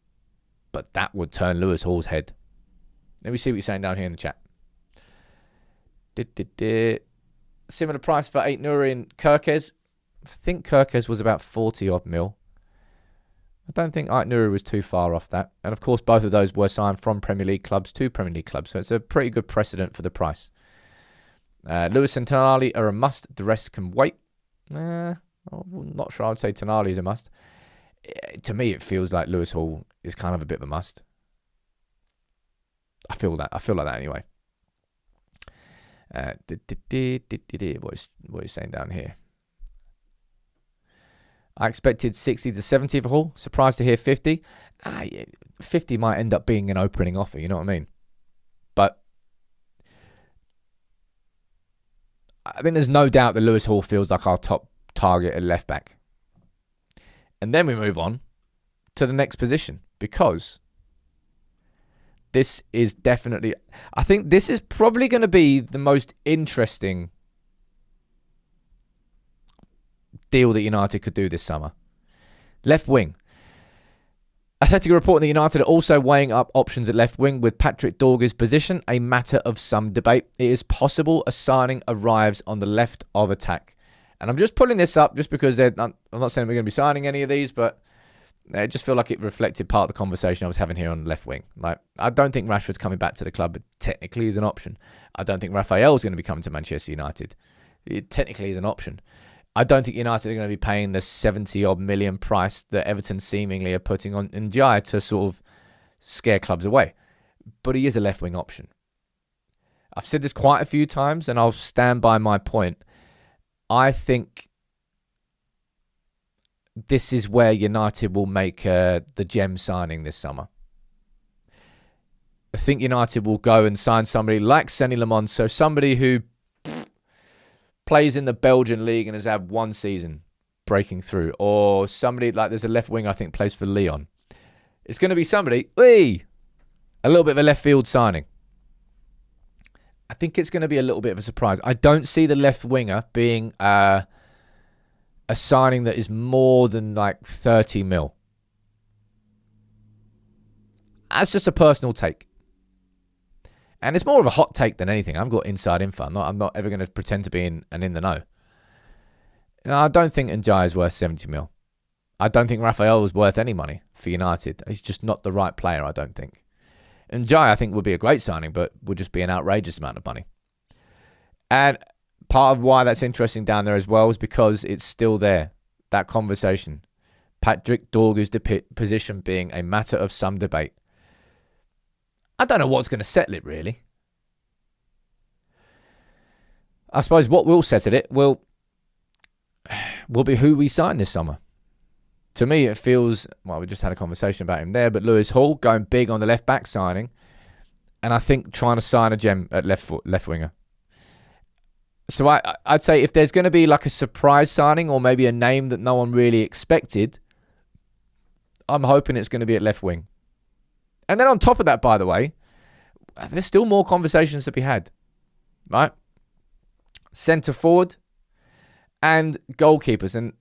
but that would turn Lewis Hall's head. Let me see what you're saying down here in the chat. Similar price for Ait-Nouri and Kirkes. I think Kirkes was about 40 odd mil. I don't think Ait-Nouri was too far off that. And of course, both of those were signed from Premier League clubs to Premier League clubs. So it's a pretty good precedent for the price. Lewis and Tonali are a must. The rest can wait. I'm not sure I'd say Tonali is a must. To me, it feels like Lewis Hall is kind of a bit of a must. I feel like that anyway. What is saying down here? I expected 60 to 70 for Hall. Surprised to hear 50. 50 might end up being an opening offer, you know what I mean? But I think there's no doubt that Lewis Hall feels like our top target at left back. And then we move on to the next position, because this is definitely, I think this is probably going to be the most interesting deal that United could do this summer. Left wing. Athletic reporting that United are also weighing up options at left wing, with Patrick Dorgu's position a matter of some debate. It is possible a signing arrives on the left of attack. And I'm just pulling this up just because I'm not saying we're going to be signing any of these, but I just feel like it reflected part of the conversation I was having here on the left wing. Like, I don't think Rashford's coming back to the club, but technically is an option. I don't think Raphael's going to be coming to Manchester United. It technically is an option. I don't think United are going to be paying the 70-odd million price that Everton seemingly are putting on Ndiaye to sort of scare clubs away. But he is a left-wing option. I've said this quite a few times, and I'll stand by my point. I think this is where United will make the gem signing this summer. I think United will go and sign somebody like Senny Lamont, so somebody who plays in the Belgian league and has had one season breaking through, or somebody like, there's a left wing I think plays for Lyon. It's going to be somebody, a little bit of a left field signing. I think it's going to be a little bit of a surprise. I don't see the left winger being a signing that is more than like 30 mil. That's just a personal take. And it's more of a hot take than anything. I've got inside info. I'm not ever going to pretend to be in the know. I don't think Ndiaye is worth 70 mil. I don't think Raphael is worth any money for United. He's just not the right player, I don't think. Ndiaye, I think, would be a great signing, but would just be an outrageous amount of money. And part of why that's interesting down there as well is because it's still there, that conversation. Patrick Dorgu's position being a matter of some debate. I don't know what's going to settle it, really. I suppose what will settle it will be who we sign this summer. To me, it feels, well, we just had a conversation about him there, but Lewis Hall going big on the left-back signing, and I think trying to sign a gem at left winger. So I'd say if there's going to be like a surprise signing or maybe a name that no one really expected, I'm hoping it's going to be at left wing. And then on top of that, by the way, there's still more conversations to be had, right? Centre forward and goalkeepers. And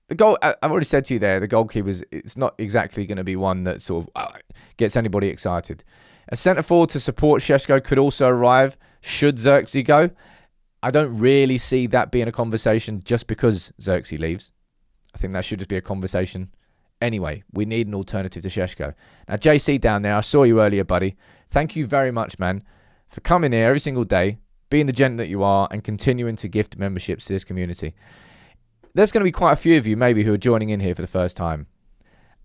the goal, I've already said to you there, the goalkeepers, it's not exactly going to be one that sort of gets anybody excited. A centre forward to support Šeško could also arrive should Xerxes go. I don't really see that being a conversation just because Xerxes leaves. I think that should just be a conversation anyway. We need an alternative to Šeško. Now, JC down there, I saw you earlier, buddy. Thank you very much, man, for coming here every single day, being the gent that you are, and continuing to gift memberships to this community. There's going to be quite a few of you maybe who are joining in here for the first time.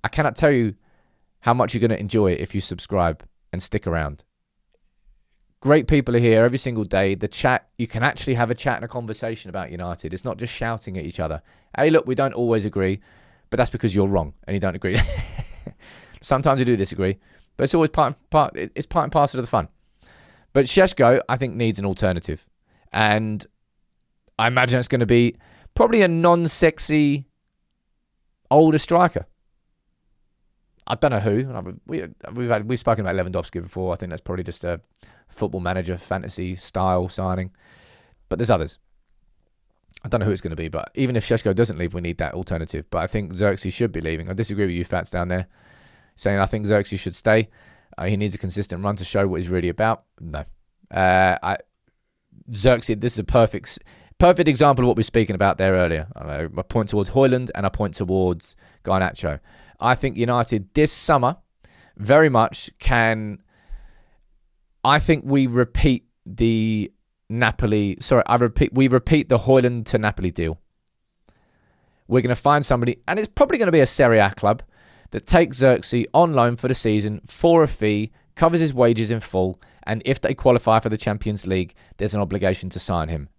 I cannot tell you how much you're going to enjoy it if you subscribe and stick around. Great people are here every single day. The chat, you can actually have a chat and a conversation about United. It's not just shouting at each other. Hey, look, we don't always agree, but that's because you're wrong and you don't agree. Sometimes you do disagree, but it's always part and parcel of the fun. But Šeško, I think, needs an alternative. And I imagine it's going to be probably a non-sexy older striker. I don't know who. We've spoken about Lewandowski before. I think that's probably just a football manager fantasy style signing. But there's others. I don't know who it's going to be, but even if Šeško doesn't leave, we need that alternative. But I think Xerxes should be leaving. I disagree with you Fats down there, saying I think Xerxes should stay. He needs a consistent run to show what he's really about. No. Xerxes, this is a perfect example of what we were speaking about there earlier. I point towards Højlund and I point towards Garnacho. I think United this summer very much can. I think we repeat the Napoli. Sorry, we repeat the Højlund to Napoli deal. We're going to find somebody, and it's probably going to be a Serie A club that takes Xerxes on loan for the season for a fee, covers his wages in full, and if they qualify for the Champions League, there's an obligation to sign him.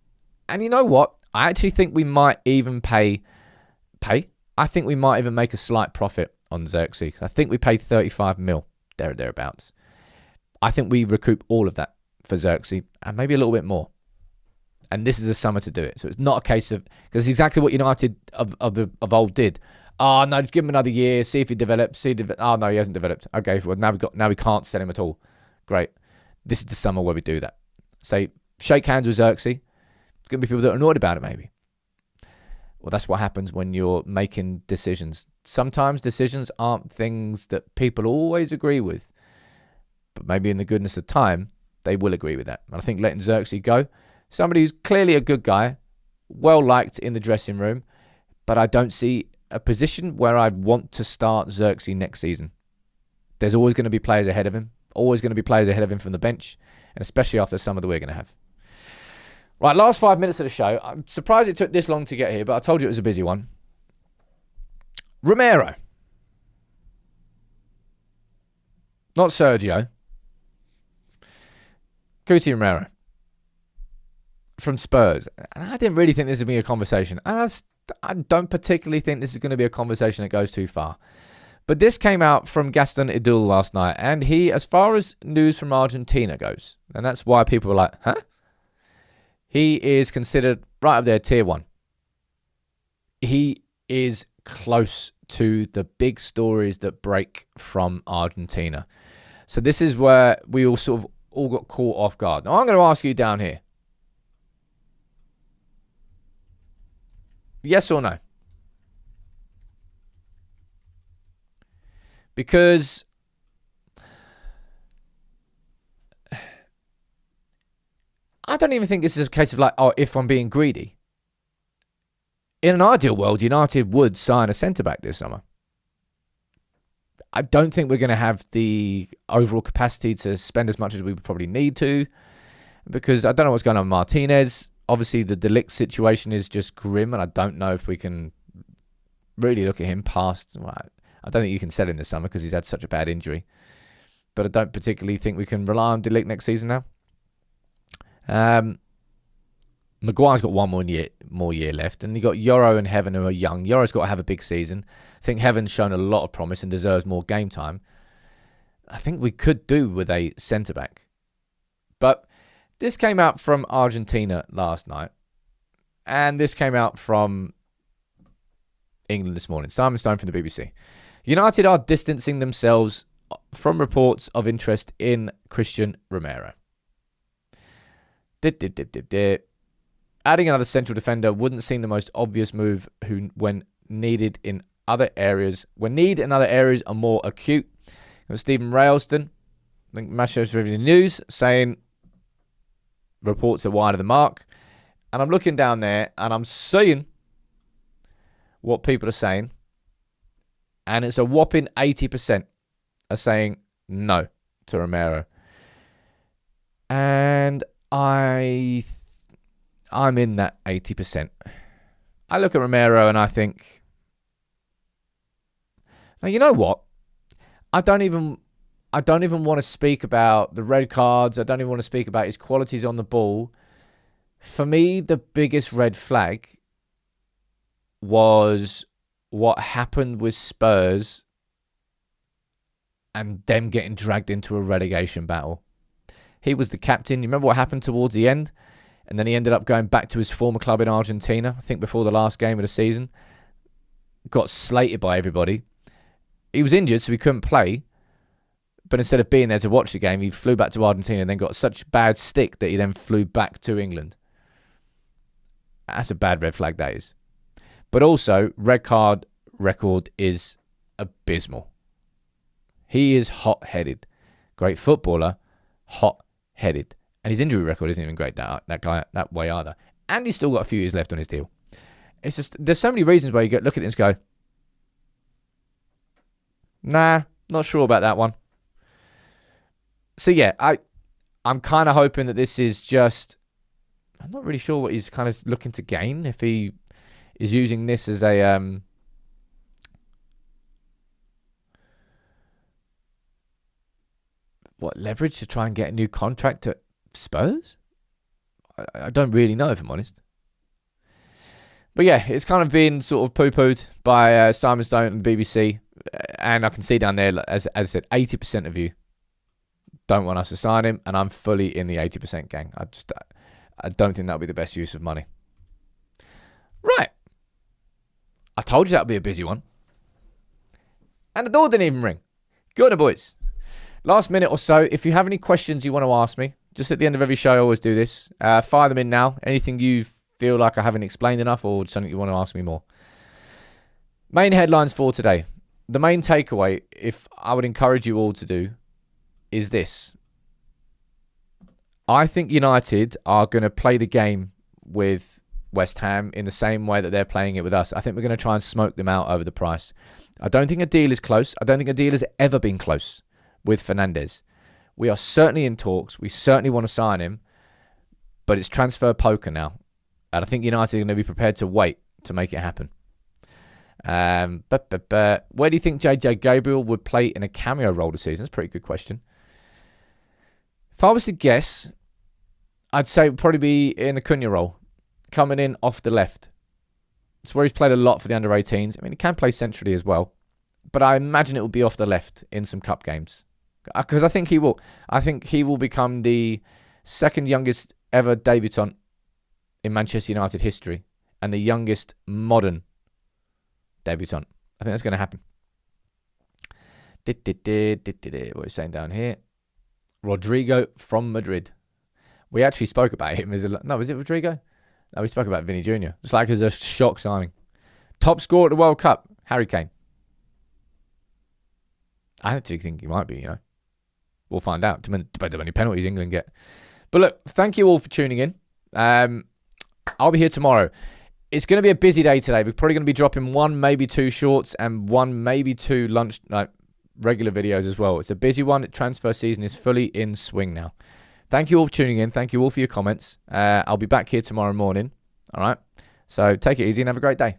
And you know what? I actually think we might even pay. I think we might even make a slight profit on Xerxes. I think we paid 35 mil, thereabouts. I think we recoup all of that for Xerxes, and maybe a little bit more. And this is the summer to do it. So it's not a case of, because it's exactly what United of old did. Oh no, just give him another year, see if he develops. Oh no, he hasn't developed. Okay, well now we can't sell him at all. Great. This is the summer where we do that. Say, shake hands with Xerxes. There's going to be people that are annoyed about it, maybe. Well, that's what happens when you're making decisions. Sometimes decisions aren't things that people always agree with. But maybe in the goodness of time, they will agree with that. And I think letting Xerxes go, somebody who's clearly a good guy, well liked in the dressing room, but I don't see a position where I'd want to start Xerxes next season. There's always going to be players ahead of him, from the bench, and especially after the summer that we're going to have. Right, last 5 minutes of the show. I'm surprised it took this long to get here, but I told you it was a busy one. Romero. Not Sergio. Cuti Romero. From Spurs. And I didn't really think this would be a conversation. I don't particularly think this is going to be a conversation that goes too far. But this came out from Gaston Idul last night, and he, as far as news from Argentina goes, and that's why people were like, huh? He is considered right up there, tier 1. He is close to the big stories that break from Argentina. So this is where we all got caught off guard. Now I'm going to ask you down here. Yes or no? Because I don't even think this is a case of like, oh, if I'm being greedy. In an ideal world, United would sign a centre-back this summer. I don't think we're going to have the overall capacity to spend as much as we would probably need to, because I don't know what's going on with Martinez. Obviously, the De Ligt situation is just grim, and I don't know if we can really look at him past. Well, I don't think you can sell him this summer because he's had such a bad injury. But I don't particularly think we can rely on De Ligt next season now. Maguire's got one more year left, and you got Yoro and Heaven who are young. Yoro's got to have a big season. I think Heaven's shown a lot of promise and deserves more game time. I think we could do with a centre-back. But this came out from Argentina last night, and this came out from England this morning. Simon Stone from the BBC. United are distancing themselves from reports of interest in Christian Romero. Adding another central defender wouldn't seem the most obvious move when need in other areas are more acute. Stephen Railston, I think Manchester Evening News, saying reports are wide of the mark. And I'm looking down there and I'm seeing what people are saying. And it's a whopping 80% are saying no to Romero. And I'm in that 80%. I look at Romero and I think, now you know what? I don't even want to speak about the red cards. I don't even want to speak about his qualities on the ball. For me, the biggest red flag was what happened with Spurs and them getting dragged into a relegation battle. He was the captain. You remember what happened towards the end? And then he ended up going back to his former club in Argentina, I think before the last game of the season. Got slated by everybody. He was injured, so he couldn't play. But instead of being there to watch the game, he flew back to Argentina and then got such bad stick that he then flew back to England. That's a bad red flag, that is. But also, red card record is abysmal. He is hot-headed. Great footballer, hot-headed. And his injury record isn't even great that way either. And he's still got a few years left on his deal. It's just, there's so many reasons where you look at it and go, nah, not sure about that one. So yeah, I'm kind of hoping that this is just I'm not really sure what he's kind of looking to gain. If he is using this as a leverage to try and get a new contract at Spurs? I don't really know, if I'm honest. But yeah, it's kind of been sort of poo-pooed by Simon Stone and BBC. And I can see down there, as I said, 80% of you don't want us to sign him. And I'm fully in the 80% gang. I don't think that'll be the best use of money. Right. I told you that'll be a busy one. And the door didn't even ring. Good, boys. Last minute or so, if you have any questions you want to ask me, just at the end of every show, I always do this. Fire them in now. Anything you feel like I haven't explained enough or something you want to ask me more. Main headlines for today. The main takeaway, if I would encourage you all to do, is this. I think United are going to play the game with West Ham in the same way that they're playing it with us. I think we're going to try and smoke them out over the price. I don't think a deal is close. I don't think a deal has ever been close with Fernandes. We are certainly in talks. We certainly want to sign him. But it's transfer poker now. And I think United are going to be prepared to wait to make it happen. Where do you think JJ Gabriel would play in a cameo role this season? That's a pretty good question. If I was to guess, I'd say it would probably be in the Cunha role, coming in off the left. It's where he's played a lot for the under-18s. I mean, he can play centrally as well, but I imagine it will be off the left in some cup games. Because I think he will. I think he will become the second youngest ever debutant in Manchester United history and the youngest modern debutant. I think that's going to happen. What are you saying down here? Rodrigo from Madrid. We actually spoke about him as a... No, was it Rodrigo? No, we spoke about Vinny Jr. It's like as a shock signing. Top scorer at the World Cup, Harry Kane. I actually think he might be, We'll find out. Depends on how many penalties England get. But look, thank you all for tuning in. I'll be here tomorrow. It's going to be a busy day today. We're probably going to be dropping one, maybe two shorts and one, maybe two regular videos as well. It's a busy one. Transfer season is fully in swing now. Thank you all for tuning in. Thank you all for your comments. I'll be back here tomorrow morning. All right. So take it easy and have a great day.